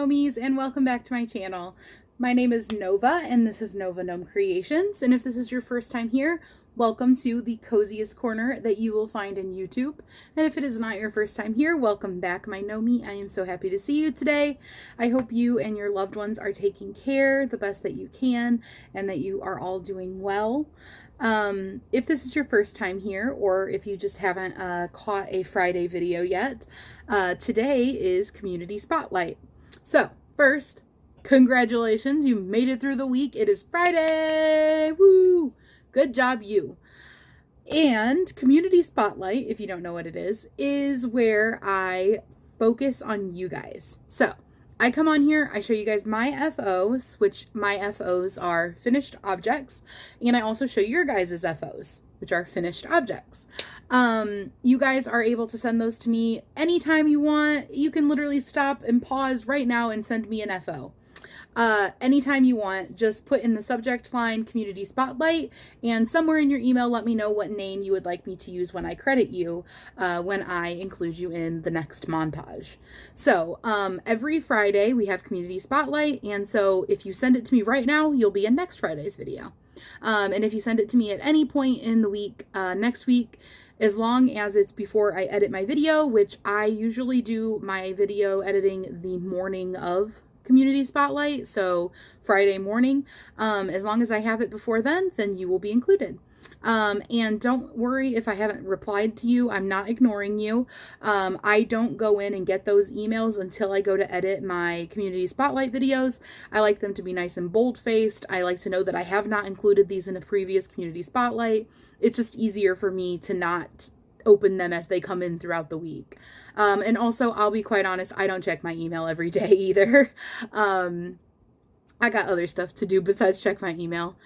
Gnomies, and welcome back to my channel. My name is Nova, and this is Nova Gnome Creations, and if this is your first time here, welcome to the coziest corner that you will find in YouTube. And if it is not your first time here, welcome back, my Gnomie. I am so happy to see you today. I hope you and your loved ones are taking care the best that you can, and that you are all doing well. If this is your first time here, or if you just haven't caught a Friday video yet, today is Community Spotlight. So, first, congratulations, you made it through the week. It is Friday! Woo! Good job, you. And Community Spotlight, if you don't know what it is where I focus on you guys. So, I come on here, I show you guys my FOs, which my FOs are finished objects, and I also show your guys' FOs, which are finished objects. You guys are able to send those to me anytime you want. You can literally stop and pause right now and send me an FO. Anytime you want, just put in the subject line Community Spotlight, and somewhere in your email let me know what name you would like me to use when I credit you, when I include you in the next montage. So every Friday we have Community Spotlight, and so if you send it to me right now, you'll be in next Friday's video. And if you send it to me at any point in the week, next week, as long as it's before I edit my video, which I usually do my video editing the morning of Community Spotlight, so Friday morning, as long as I have it before then you will be included. And don't worry if I haven't replied to you. I'm not ignoring you. I don't go in and get those emails until I go to edit my Community Spotlight videos. I like them to be nice and bold-faced. I like to know that I have not included these in a previous Community Spotlight. It's just easier for me to not open them as they come in throughout the week. And also, I'll be quite honest, I don't check my email every day either. I got other stuff to do besides check my email.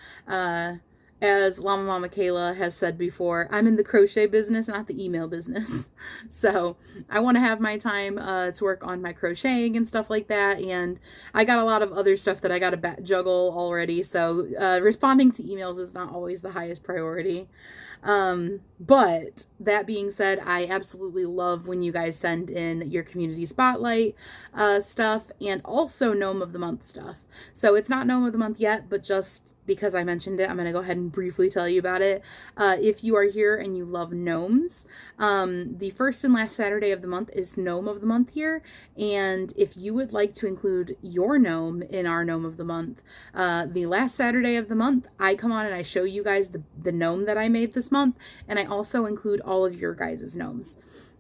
As Llama Mama Kayla has said before, I'm in the crochet business, not the email business. So I want to have my time to work on my crocheting and stuff like that. And I got a lot of other stuff that I got to juggle already. So responding to emails is not always the highest priority. But that being said, I absolutely love when you guys send in your Community Spotlight stuff, and also Gnome of the Month stuff. So it's not Gnome of the Month yet, but just because I mentioned it, I'm going to go ahead and briefly tell you about it. If you are here and you love gnomes, the first and last Saturday of the month is Gnome of the Month here. And if you would like to include your gnome in our Gnome of the Month, the last Saturday of the month, I come on and I show you guys the gnome that I made this month. And I also include all of your guys' gnomes.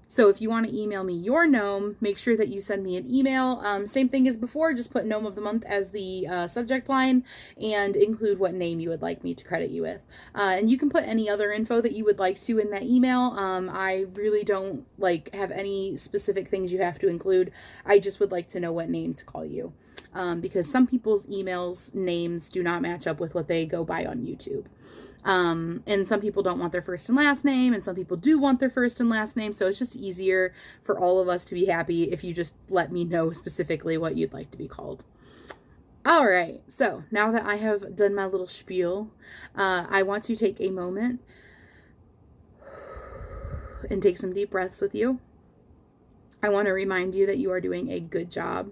So if you want to email me your gnome, make sure that you send me an email. Same thing as before, just put Gnome of the Month as the subject line and include what name you would like me to credit you with. And you can put any other info that you would like to in that email. I really don't have any specific things you have to include. I just would like to know what name to call you. Because some people's emails names do not match up with what they go by on YouTube. And some people don't want their first and last name, and some people do want their first and last name, so it's just easier for all of us to be happy if you just let me know specifically what you'd like to be called. Alright, so now that I have done my little spiel, I want to take a moment and take some deep breaths with you. I want to remind you that you are doing a good job.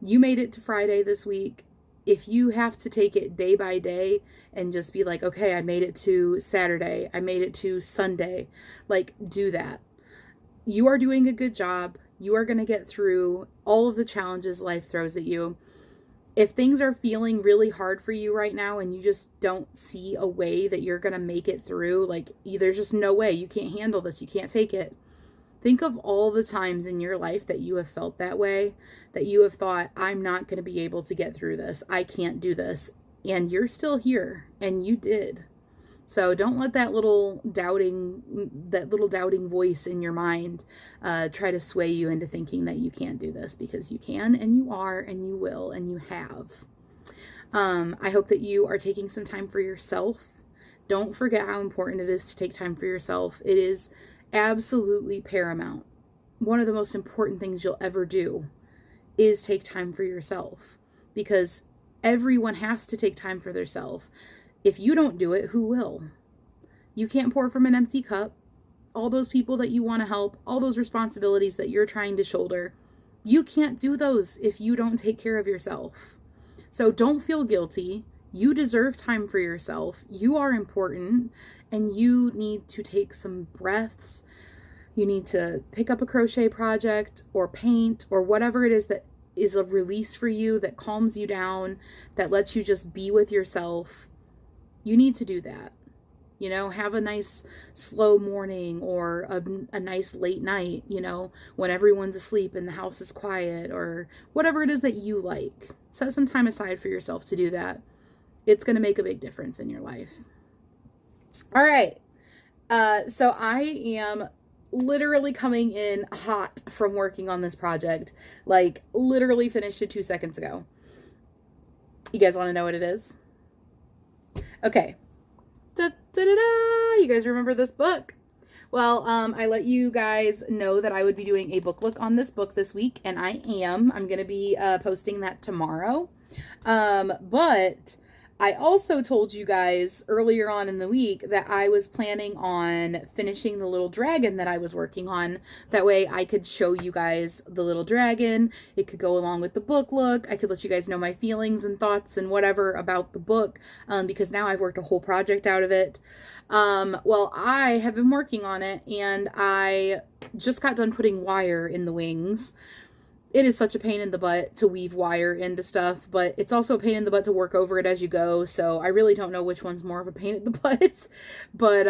You made it to Friday this week. If you have to take it day by day and just be like, okay, I made it to Saturday, I made it to Sunday, do that. You are doing a good job. You are going to get through all of the challenges life throws at you. If things are feeling really hard for you right now and you just don't see a way that you're going to make it through, there's just no way, you can't handle this, you can't take it. Think of all the times in your life that you have felt that way, that you have thought, I'm not going to be able to get through this. I can't do this. And you're still here, and you did. So don't let that little doubting voice in your mind try to sway you into thinking that you can't do this, because you can, and you are, and you will, and you have. I hope that you are taking some time for yourself. Don't forget how important it is to take time for yourself. It is absolutely paramount. One of the most important things you'll ever do is take time for yourself, because everyone has to take time for themselves. If you don't do it, who will? You can't pour from an empty cup. All those people that you want to help, all those responsibilities that you're trying to shoulder, You can't do those if you don't take care of yourself. So don't feel guilty. You deserve time for yourself. You are important, and you need to take some breaths. You need to pick up a crochet project or paint or whatever it is that is a release for you, that calms you down, that lets you just be with yourself. You need to do that. You know, have a nice slow morning or a nice late night, you know, when everyone's asleep and the house is quiet, or whatever it is that you like. Set some time aside for yourself to do that. It's going to make a big difference in your life. All right. So I am literally coming in hot from working on this project. Like, literally finished it 2 seconds ago. You guys want to know what it is? Okay. Da-da-da-da! You guys remember this book? Well, I let you guys know that I would be doing a book look on this book this week, and I am. I'm going to be posting that tomorrow. But I also told you guys earlier on in the week that I was planning on finishing the little dragon that I was working on. That way I could show you guys the little dragon. It could go along with the book look. I could let you guys know my feelings and thoughts and whatever about the book, because now I've worked a whole project out of it. Well, I have been working on it, and I just got done putting wire in the wings. It is such a pain in the butt to weave wire into stuff, but it's also a pain in the butt to work over it as you go, so I really don't know which one's more of a pain in the butt. But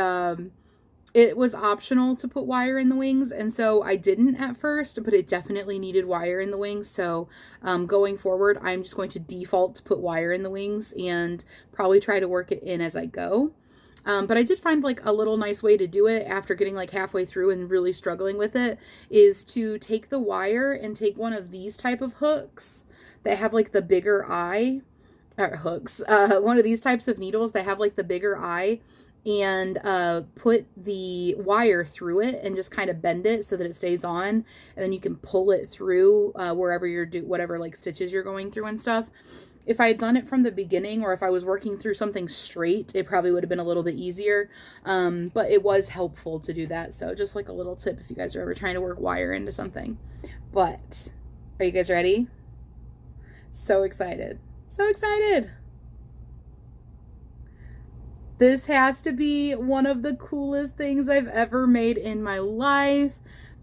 it was optional to put wire in the wings, and so I didn't at first, but it definitely needed wire in the wings. So going forward, I'm just going to default to put wire in the wings and probably try to work it in as I go. But I did find like a little nice way to do it after getting like halfway through and really struggling with it, is to take the wire and take one of these type of hooks that have like the bigger eye, or hooks, one of these types of needles that have like the bigger eye, and put the wire through it and just kind of bend it so that it stays on, and then you can pull it through wherever you're whatever like stitches you're going through and stuff. If I had done it from the beginning, or if I was working through something straight, it probably would have been a little bit easier. But it was helpful to do that. So just like a little tip if you guys are ever trying to work wire into something. But are you guys ready? So excited. So excited. This has to be one of the coolest things I've ever made in my life.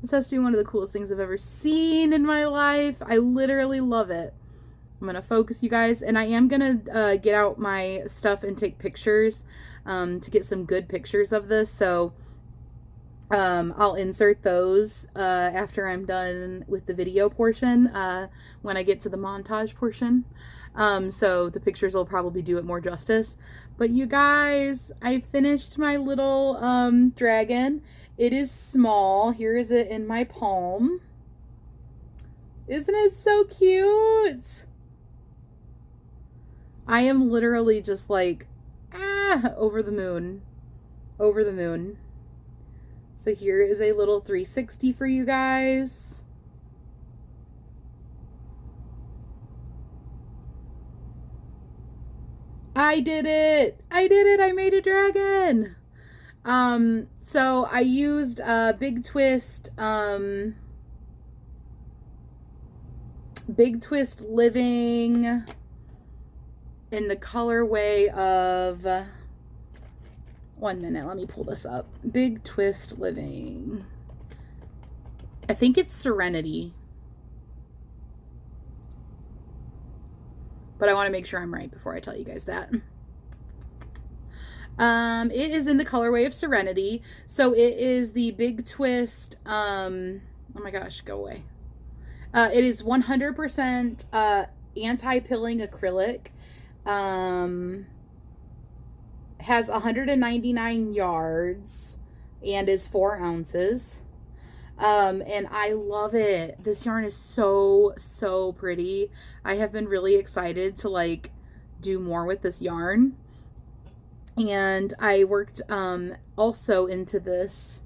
This has to be one of the coolest things I've ever seen in my life. I literally love it. I'm going to focus, you guys, and I am going to get out my stuff and take pictures to get some good pictures of this. So I'll insert those after I'm done with the video portion, when I get to the montage portion. So the pictures will probably do it more justice. But you guys, I finished my little dragon. It is small. Here is it in my palm. Isn't it so cute? I am literally just like, over the moon. Over the moon. So here is a little 360 for you guys. I did it! I did it! I made a dragon! So I used Big Twist Living in the colorway of, 1 minute, let me pull this up. Big Twist Living. I think it's Serenity. But I want to make sure I'm right before I tell you guys that. It is in the colorway of Serenity. So it is the Big Twist, oh my gosh, go away. It is 100% anti-pilling acrylic. Has 199 yards and is 4 ounces. And I love it. This yarn is so pretty. I have been really excited to like do more with this yarn. And I worked also into this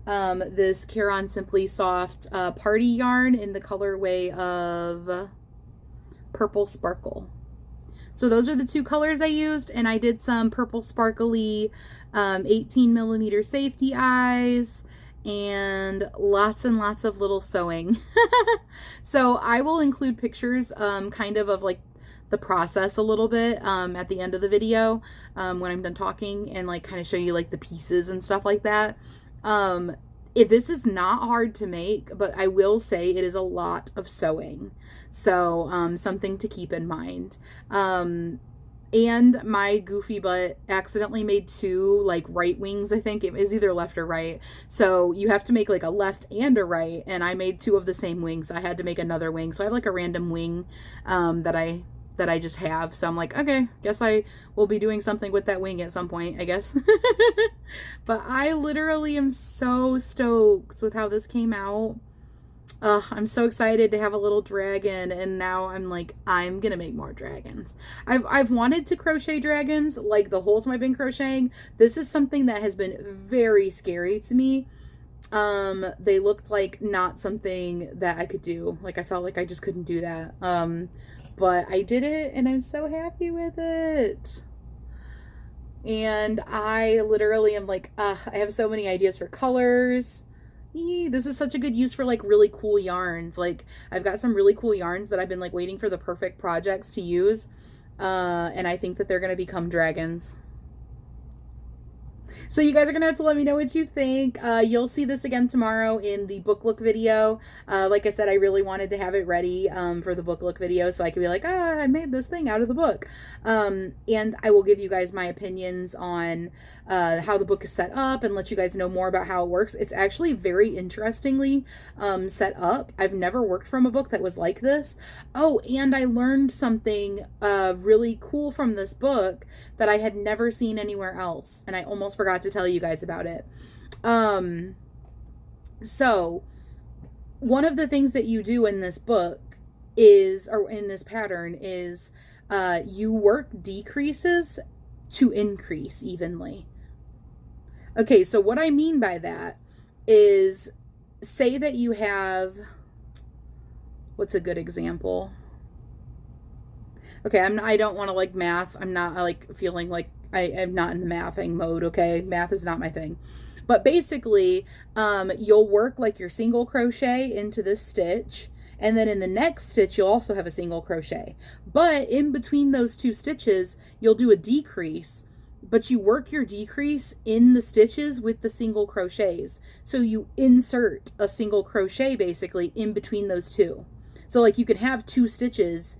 this Caron Simply Soft party yarn in the colorway of Purple Sparkle. So those are the 2 colors I used, and I did some purple sparkly 18 millimeter safety eyes, and lots of little sewing. So I will include pictures kind of like the process a little bit at the end of the video when I'm done talking, and like kind of show you like the pieces and stuff like that. This is not hard to make, but I will say it is a lot of sewing. So something to keep in mind. And my goofy butt accidentally made two like right wings. I think it is either left or right. So you have to make like a left and a right. And I made two of the same wings. I had to make another wing. So I have like a random wing that I just have. So I'm like, okay, guess I will be doing something with that wing at some point, I guess. But I literally am so stoked with how this came out. I'm so excited to have a little dragon, and now I'm like, I'm gonna make more dragons. I've wanted to crochet dragons like the whole time I've been crocheting. This is something that has been very scary to me. They looked like not something that I could do. Like I felt like I just couldn't do that. But I did it, and I'm so happy with it. And I literally am like, I have so many ideas for colors. This is such a good use for like really cool yarns. Like I've got some really cool yarns that I've been like waiting for the perfect projects to use. And I think that they're going to become dragons. So you guys are going to have to let me know what you think. You'll see this again tomorrow in the book look video. Like I said, I really wanted to have it ready for the book look video so I could be like, I made this thing out of the book. And I will give you guys my opinions on how the book is set up and let you guys know more about how it works. It's actually very interestingly set up. I've never worked from a book that was like this. Oh, and I learned something really cool from this book that I had never seen anywhere else. And I almost forgot to tell you guys about it. So one of the things that you do in this book is, or in this pattern is, you work decreases to increase evenly. Okay, so what I mean by that is, say that you have, what's a good example? Okay, I don't want to like math. I'm not like feeling like I'm not in the mathing mode, okay? Math is not my thing. But basically, you'll work like your single crochet into this stitch, and then in the next stitch, you'll also have a single crochet. But in between those two stitches, you'll do a decrease, but you work your decrease in the stitches with the single crochets. So you insert a single crochet basically in between those two. So like you can have two stitches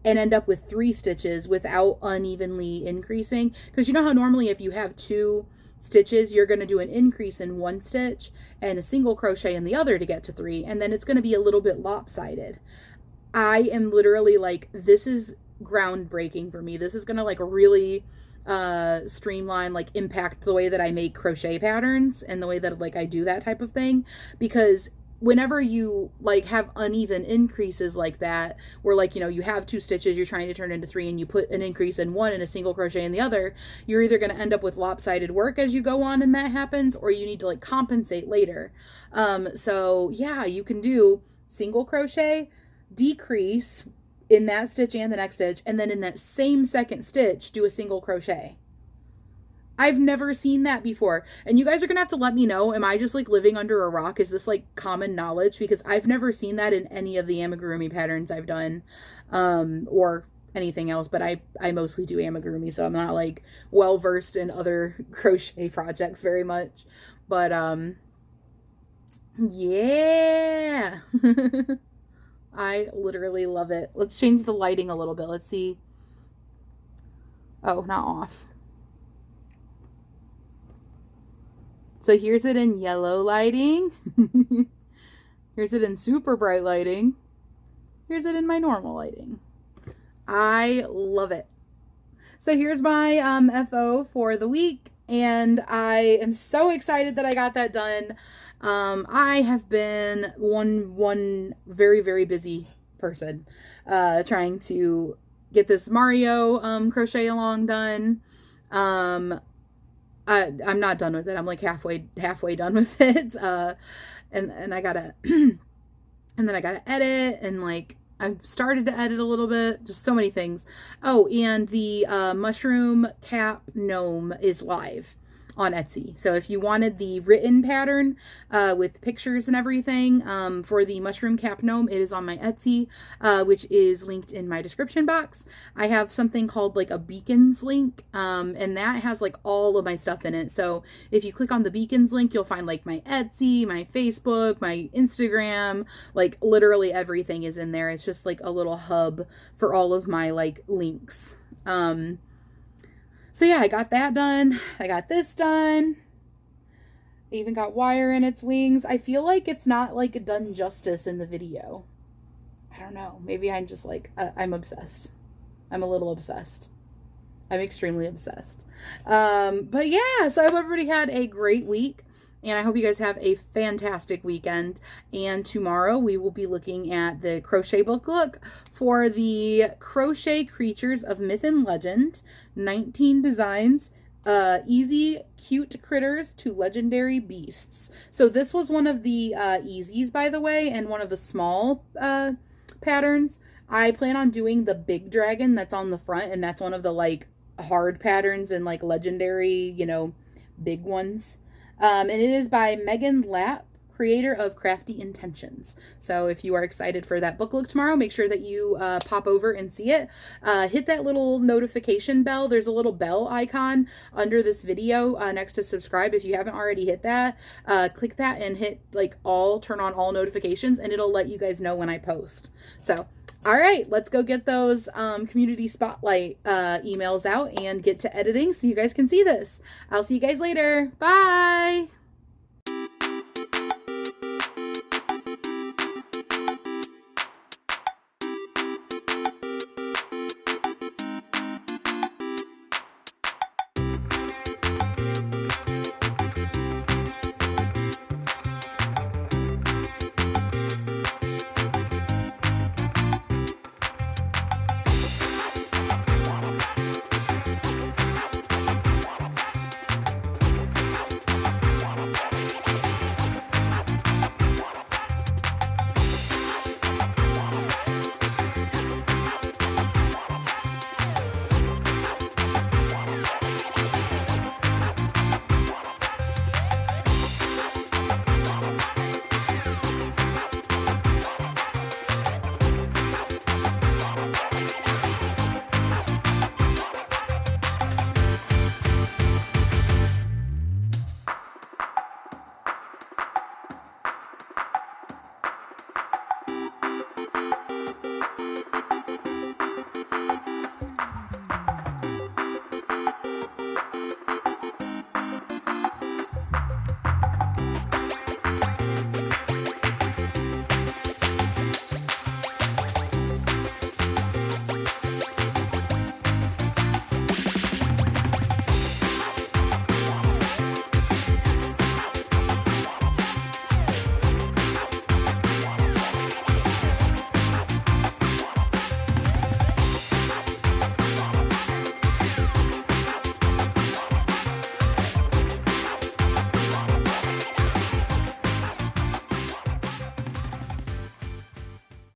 and end up with 3 stitches without unevenly increasing. Because you know how normally if you have 2 stitches, you're going to do an increase in 1 stitch and a single crochet in the other to get to 3, and then it's going to be a little bit lopsided. I am literally like, this is groundbreaking for me. This is going to like really streamline, like impact the way that I make crochet patterns and the way that like I do that type of thing. Because whenever you like have uneven increases like that, where like, you know, you have 2 stitches, you're trying to turn into 3, and you put an increase in one and a single crochet in the other, you're either going to end up with lopsided work as you go on and that happens, or you need to like compensate later. So yeah, you can do single crochet, decrease in that stitch and the next stitch, and then in that same second stitch, do a single crochet. I've never seen that before. And you guys are going to have to let me know, am I just like living under a rock? Is this like common knowledge? Because I've never seen that in any of the amigurumi patterns I've done, or anything else, but I mostly do amigurumi, so I'm not like well versed in other crochet projects very much. But yeah. I literally love it. Let's change the lighting a little bit. Let's see. Oh, not off. So here's it in yellow lighting. Here's it in super bright lighting. Here's it in my normal lighting. I love it. So here's my FO for the week, and I am so excited that I got that done. I have been one very, very busy person trying to get this Mario crochet along done. I'm not done with it. I'm like halfway done with it. And I gotta, and then I gotta edit, and like I've started to edit a little bit, just so many things. Oh, and the mushroom cap gnome is live. on Etsy. So if you wanted the written pattern with pictures and everything for the mushroom cap gnome, it is on my Etsy, which is linked in my description box. I have something called like a beacons link, and that has like all of my stuff in it. So if you click on the beacons link, you'll find like my Etsy, my Facebook, my Instagram, like literally everything is in there. It's just like a little hub for all of my like links. So yeah, I got that done. I got this done. I even got wire in its wings. I feel like it's not like done justice in the video. I don't know. Maybe I'm just like, I'm obsessed. I'm a little obsessed. I'm extremely obsessed. But yeah, so I hope everybody had a great week. And I hope you guys have a fantastic weekend. And tomorrow we will be looking at the crochet book look for the Crochet Creatures of Myth and Legend. 19 designs, easy, cute critters to legendary beasts. So this was one of the easies, by the way, and one of the small patterns. I plan on doing the big dragon that's on the front, and that's one of the like hard patterns and like legendary, you know, big ones. And it is by Megan Lapp, creator of Crafty Intentions. So if you are excited for that book look tomorrow, make sure that you pop over and see it. Hit that little notification bell. There's a little bell icon under this video next to subscribe. If you haven't already hit that, click that and hit like turn on all notifications, and it'll let you guys know when I post. So all right, let's go get those community spotlight emails out and get to editing so you guys can see this. I'll see you guys later. Bye.